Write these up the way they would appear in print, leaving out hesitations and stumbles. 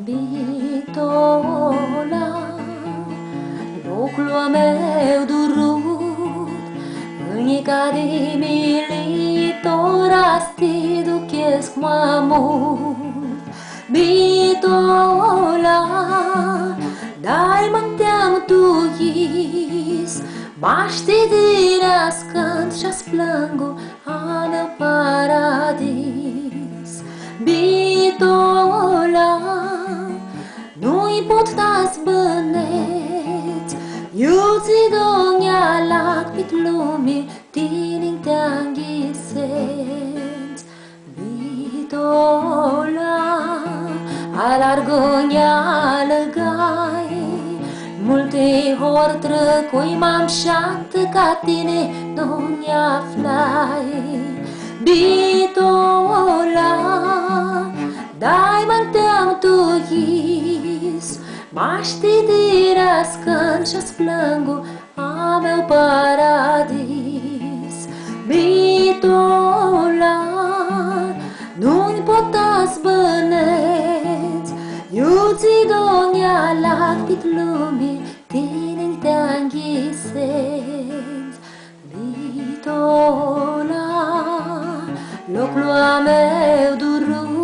Bitola, locul meu durut, Unica de militora sti duchesc mamut. Bitola, dai manteam tu gis, baște diras cânt și-as plângu a meu paradis. Bitola, nu-i pot tas băneți, eu ți dogna lac pit lumii, tinin te-am ghiseți. Bitola, alargă-nea lăgai, multe hori trăcui m-am șat ca tine, nu-mi aflai. Bitola, dai manteam tu gis, baște diras cânt și-as plângu a meu paradis. Bitola, nu-i potas băneți, eu ți dogna lac pit lumii, tine te-am ghiseți. Bitola, locul meu durut,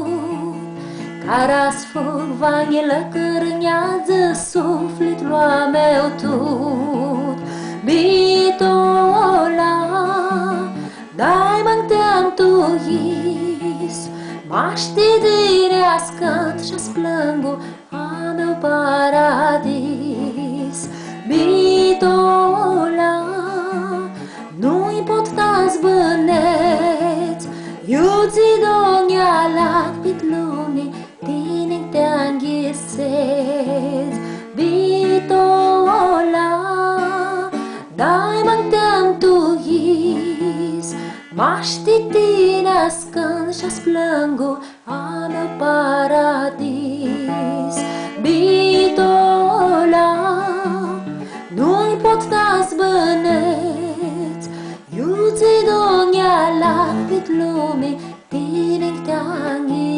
cara-s foc vanghe lăcărânează sufletul meu tot. Bitola, dai manteam tu gis, baște direas cânt și-as plângu a meu paradis. Bitola, nu-i pot tas băneți, eu ți dogna lac pit lumii, tine te-am ghiseți. Bitola, dai manteam tu gis, baște direas cânt și-as plângu a meu paradis. Bitola, nu-i pot tas băneți, eu ți dogna lac pit lumii, tine te-am ghiseți.